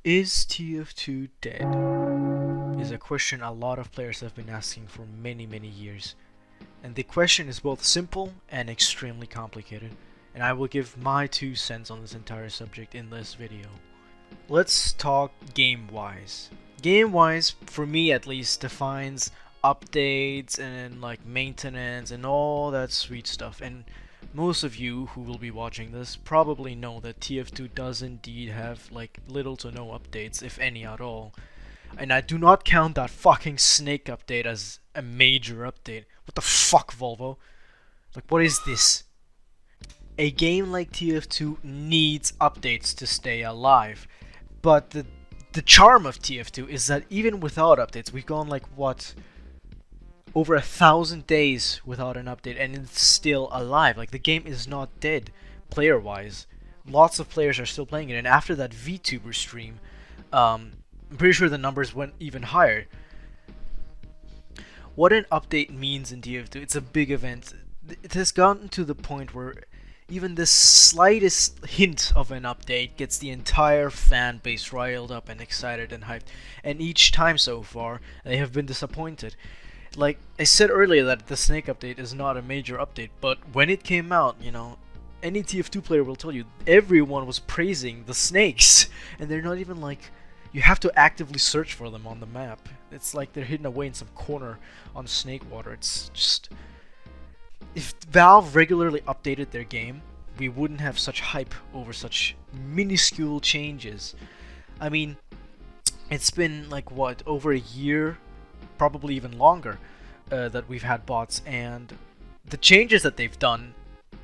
Is TF2 dead? Is a question a lot of players have been asking for many years. And the question is both simple and extremely complicated, and I will give my 2 cents on this entire subject in this video. Let's talk game-wise. Game-wise, for me at least, defines updates and like maintenance and all that sweet stuff. And most of you who will be watching this probably know that TF2 does indeed have like little to no updates, if any at all. And I do not count that fucking Snake update as a major update. What the fuck, Volvo? Like, what is this? A game like TF2 needs updates to stay alive. But the charm of TF2 is that even without updates, we've gone like, what? Over 1,000 days without an update, and it's still alive. Like, the game is not dead, player-wise. Lots of players are still playing it, and after that VTuber stream, I'm pretty sure the numbers went even higher. What an update means in TF2, it's a big event. It has gotten to the point where even the slightest hint of an update gets the entire fan base riled up and excited and hyped. And each time so far, they have been disappointed. Like I said earlier, that the Snake update is not a major update, but when it came out, you know, any TF2 player will tell you, everyone was praising the snakes, and they're not even like, you have to actively search for them on the map. It's like they're hidden away in some corner on snake water. It's just, if Valve regularly updated their game, we wouldn't have such hype over such minuscule changes. I mean, it's been like, what, over a year, probably even longer, that we've had bots, and the changes that they've done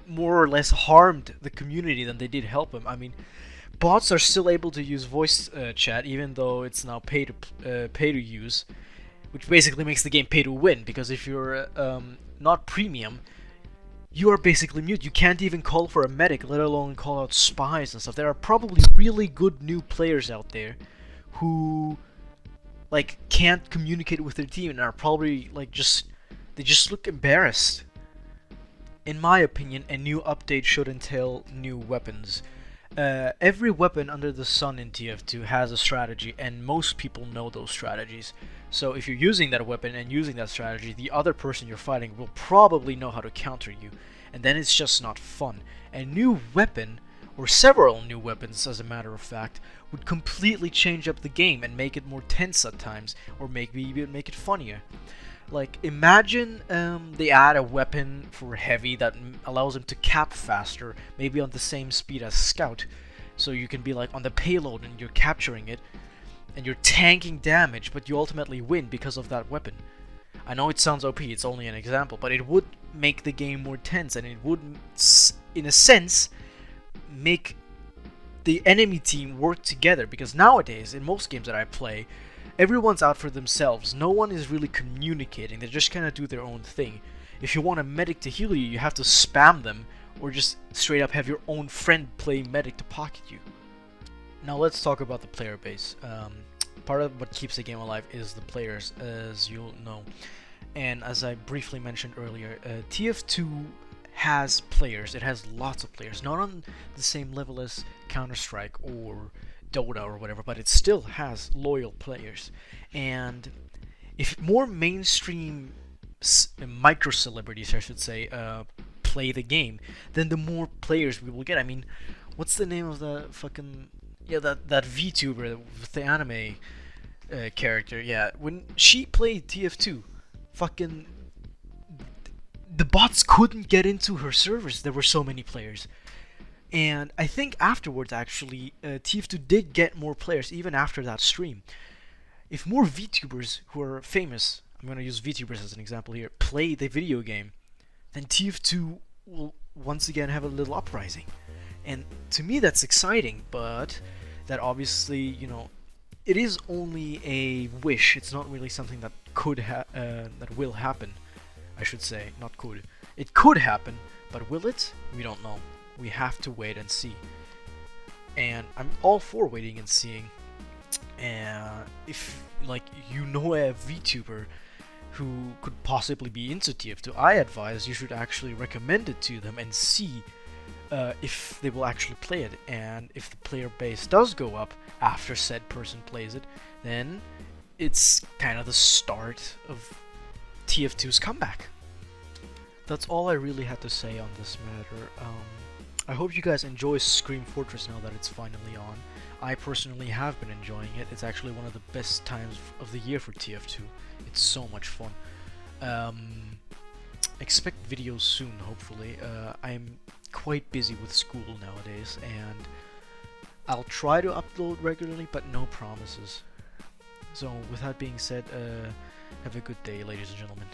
more or less harmed the community than they did help them. I mean, bots are still able to use voice chat, even though it's now pay to use, which basically makes the game pay to win, because if you're not premium, you are basically mute. You can't even call for a medic, let alone call out spies and stuff. There are probably really good new players out there who like can't communicate with their team and are probably like they just look embarrassed. In my opinion, a new update should entail new weapons. Every weapon under the sun in TF2 has a strategy, and most people know those strategies. So if you're using that weapon and using that strategy, the other person you're fighting will probably know how to counter you, and then it's just not fun. A new weapon, or several new weapons as a matter of fact, would completely change up the game and make it more tense at times, or maybe even make it funnier. Like, imagine they add a weapon for heavy that allows him to cap faster, maybe on the same speed as Scout, so you can be like on the payload and you're capturing it, and you're tanking damage, but you ultimately win because of that weapon. I know it sounds OP, it's only an example, but it would make the game more tense, and it would, in a sense, make the enemy team work together, because nowadays, in most games that I play, everyone's out for themselves. No one is really communicating. They just kind of do their own thing. If you want a medic to heal you, you have to spam them, or just straight up have your own friend play medic to pocket you. Now let's talk about the player base. Part of what keeps the game alive is the players, as you'll know. And as I briefly mentioned earlier, TF2 has players. It has lots of players. Not on the same level as Counter-Strike or Dota or whatever, but it still has loyal players. And if more mainstream micro celebrities, I should say, play the game, then the more players we will get. I mean, what's the name of the fucking, yeah, that VTuber with the anime character? Yeah, when she played TF2, fucking the bots couldn't get into her servers. There were so many players. And I think afterwards, actually, TF2 did get more players, even after that stream. If more VTubers who are famous, I'm going to use VTubers as an example here, play the video game, then TF2 will once again have a little uprising. And to me, that's exciting, but that obviously, you know, it is only a wish. It's not really something that that will happen, I should say, not could. It could happen, but will it? We don't know. We have to wait and see. And I'm all for waiting and seeing. If, like, you know a VTuber who could possibly be into TF2, I advise you should actually recommend it to them and see if they will actually play it, and if the player base does go up after said person plays it, then it's kind of the start of TF2's comeback. That's all I really had to say on this matter. I hope you guys enjoy Scream Fortress now that it's finally on. I personally have been enjoying it. It's actually one of the best times of the year for TF2. It's so much fun. Expect videos soon, hopefully. I'm quite busy with school nowadays, and I'll try to upload regularly, but no promises. So, with that being said, have a good day, ladies and gentlemen.